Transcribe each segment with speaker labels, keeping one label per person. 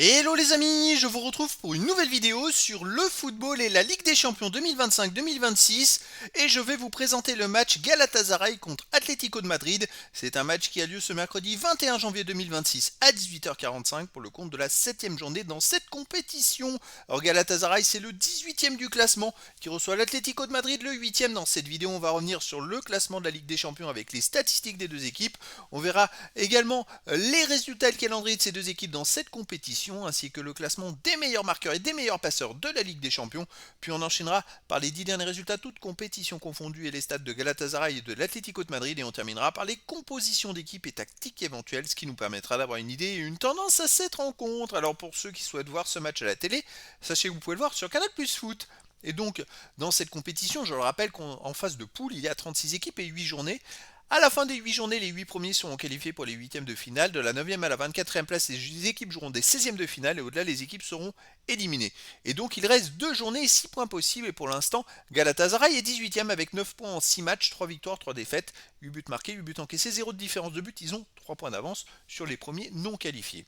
Speaker 1: Hello les amis, je vous retrouve pour une nouvelle vidéo sur le football et la Ligue des Champions 2025-2026 et je vais vous présenter le match Galatasaray contre Atlético de Madrid. C'est un match qui a lieu ce mercredi 21 janvier 2026 à 18h45 pour le compte de la 7e journée dans cette compétition. Alors Galatasaray c'est le 18e du classement qui reçoit l'Atlético de Madrid le 8e. Dans cette vidéo on va revenir sur le classement de la Ligue des Champions avec les statistiques des deux équipes. On verra également les résultats et le calendrier de ces deux équipes dans cette compétition ainsi que le classement des meilleurs marqueurs et des meilleurs passeurs de la Ligue des Champions. Puis on enchaînera par les 10 derniers résultats, toutes compétitions confondues et les stats de Galatasaray et de l'Atlético de Madrid. Et on terminera par les compositions d'équipes et tactiques éventuelles, ce qui nous permettra d'avoir une idée et une tendance à cette rencontre. Alors pour ceux qui souhaitent voir ce match à la télé, sachez que vous pouvez le voir sur Canal Plus Foot. Et donc, dans cette compétition, je le rappelle qu'en phase de poule, il y a 36 équipes et 8 journées. À la fin des 8 journées, les 8 premiers seront qualifiés pour les 8e de finale. De la 9e à la 24e place, les équipes joueront des 16e de finale et au-delà, les équipes seront éliminées. Et donc, il reste 2 journées et 6 points possibles. Et pour l'instant, Galatasaray est 18e avec 9 points en 6 matchs, 3 victoires, 3 défaites, 8 buts marqués, 8 buts encaissés, 0 de différence de but. Ils ont 3 points d'avance sur les premiers non qualifiés.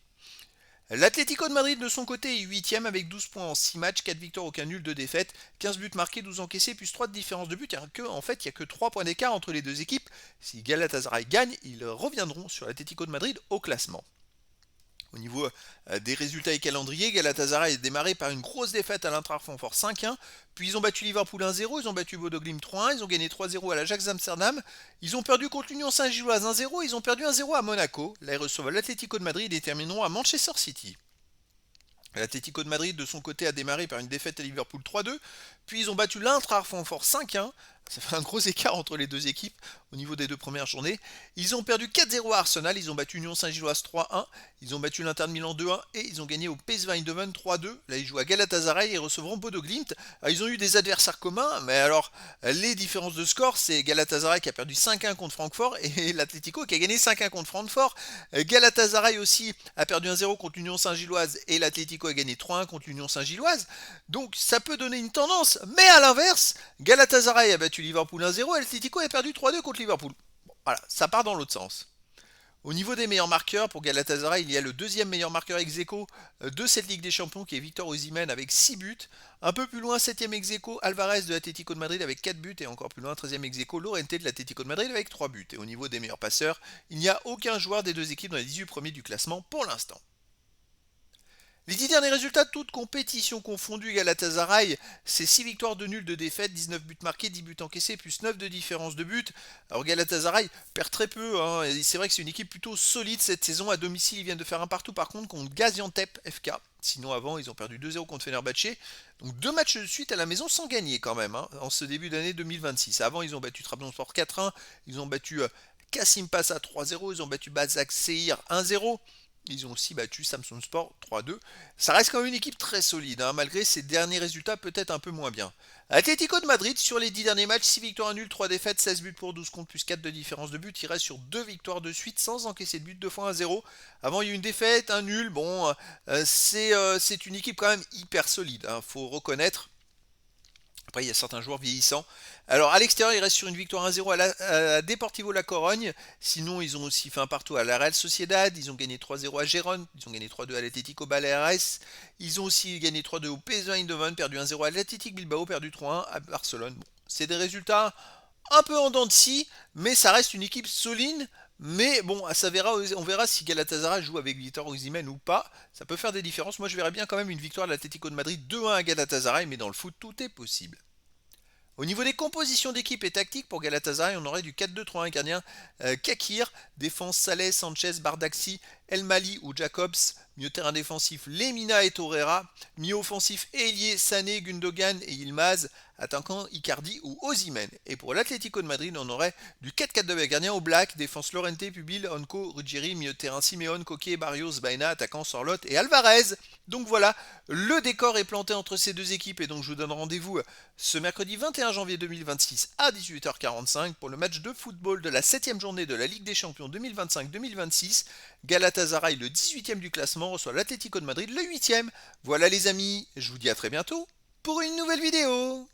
Speaker 1: L'Atlético de Madrid de son côté est 8ème avec 12 points en 6 matchs, 4 victoires, aucun nul, 2 défaites, 15 buts marqués, 12 encaissés, plus 3 de différence de but. En fait, il n'y a que 3 points d'écart entre les deux équipes. Si Galatasaray gagne, ils reviendront sur l'Atlético de Madrid au classement. Au niveau des résultats et calendriers, Galatasaray est démarré par une grosse défaite à l'Eintracht Francfort 5-1, puis ils ont battu Liverpool 1-0, ils ont battu Bodo Glimt 3-1, ils ont gagné 3-0 à l'Ajax Amsterdam, ils ont perdu contre l'Union Saint-Gilloise 1-0, ils ont perdu 1-0 à Monaco. Là, ils reçoivent l'Atlético de Madrid et termineront à Manchester City. L'Atlético de Madrid de son côté a démarré par une défaite à Liverpool 3-2, puis ils ont battu l'Eintracht Francfort 5-1. Ça fait un gros écart entre les deux équipes au niveau des deux premières journées. Ils ont perdu 4-0 à Arsenal, ils ont battu Union Saint-Gilloise 3-1, ils ont battu l'Inter de Milan 2-1 et ils ont gagné au PSV Eindhoven 3-2. Là ils jouent à Galatasaray et recevront Bodo Glimt. Ils ont eu des adversaires communs, mais alors les différences de score, c'est Galatasaray qui a perdu 5-1 contre Francfort et l'Atlético qui a gagné 5-1 contre Francfort. Galatasaray aussi a perdu 1-0 contre l'Union Saint-Gilloise et l'Atlético a gagné 3-1 contre l'Union Saint-Gilloise. Donc ça peut donner une tendance, mais à l'inverse, Galatasaray a battu Liverpool 1-0 et l'Atlético a perdu 3-2 contre Liverpool. Bon, voilà, ça part dans l'autre sens. Au niveau des meilleurs marqueurs, pour Galatasaray, il y a le deuxième meilleur marqueur ex-aequo de cette Ligue des Champions qui est Victor Osimhen avec 6 buts. Un peu plus loin, 7e ex-aequo, Alvarez de l'Atlético de Madrid avec 4 buts. Et encore plus loin, 13e ex-aequo, Llorente de l'Atlético de Madrid avec 3 buts. Et au niveau des meilleurs passeurs, il n'y a aucun joueur des deux équipes dans les 18 premiers du classement pour l'instant. Les 10 derniers résultats, toutes compétitions confondues, Galatasaray, c'est 6 victoires de nul, 2 défaites, 19 buts marqués, 10 buts encaissés, plus 9 de différence de but. Alors Galatasaray perd très peu, hein, et c'est vrai que c'est une équipe plutôt solide cette saison. À domicile, ils viennent de faire un partout par contre contre Gaziantep FK. Sinon avant, ils ont perdu 2-0 contre Fenerbahçe. Donc 2 matchs de suite à la maison sans gagner quand même, hein, en ce début d'année 2026. Avant, ils ont battu Trabzonspor 4-1, ils ont battu Kassim Passa 3-0, ils ont battu Basak Sehir 1-0. Ils ont aussi battu Samsun Sport 3-2. Ça reste quand même une équipe très solide, hein, malgré ses derniers résultats peut-être un peu moins bien. Atlético de Madrid, sur les 10 derniers matchs, 6 victoires à nul, 3 défaites, 16 buts pour 12 contre, plus 4 de différence de but. Il reste sur 2 victoires de suite sans encaisser de but, 2 fois 1-0. Avant, il y a eu une défaite, un nul. Bon, c'est une équipe quand même hyper solide, hein, faut reconnaître. Après, il y a certains joueurs vieillissants. Alors, à l'extérieur, ils restent sur une victoire 1-0 à Deportivo La Corogne. Sinon, ils ont aussi fait un partout à la Real Sociedad. Ils ont gagné 3-0 à Gérone. Ils ont gagné 3-2 à l'Atlético Baleares. Ils ont aussi gagné 3-2 au PSV Eindhoven, perdu 1-0 à l'Athletic Bilbao, perdu 3-1 à Barcelone. Bon, c'est des résultats un peu en dents de scie, mais ça reste une équipe solide. Mais bon, on verra si Galatasaray joue avec Victor Osimhen ou pas. Ça peut faire des différences. Moi, je verrais bien quand même une victoire de l'Atlético de Madrid 2-1 à Galatasaray, mais dans le foot, tout est possible. Au niveau des compositions d'équipe et tactique pour Galatasaray, on aurait du 4-2-3-1 gardien Kakir, défense Saleh, Sanchez, Bardaxi, El Mali ou Jacobs, milieu de terrain défensif Lemina et Torreira, milieu offensif Elie, Sané, Gundogan et Yilmaz, attaquant Icardi ou Osimhen. Et pour l'Atlético de Madrid, on aurait du 4-4-2 avec gardien Oblak, défense Lorente, Pubil, Onco, Ruggieri, milieu de terrain Simeone, Coquet, Barrios, Baena, attaquant Sorloth et Alvarez. Donc voilà, le décor est planté entre ces deux équipes et donc je vous donne rendez-vous ce mercredi 21 janvier 2026 à 18h45 pour le match de football de la 7e journée de la Ligue des Champions 2025-2026. Galatasaray, le 18e du classement, reçoit l'Atlético de Madrid, le 8e. Voilà les amis, je vous dis à très bientôt pour une nouvelle vidéo.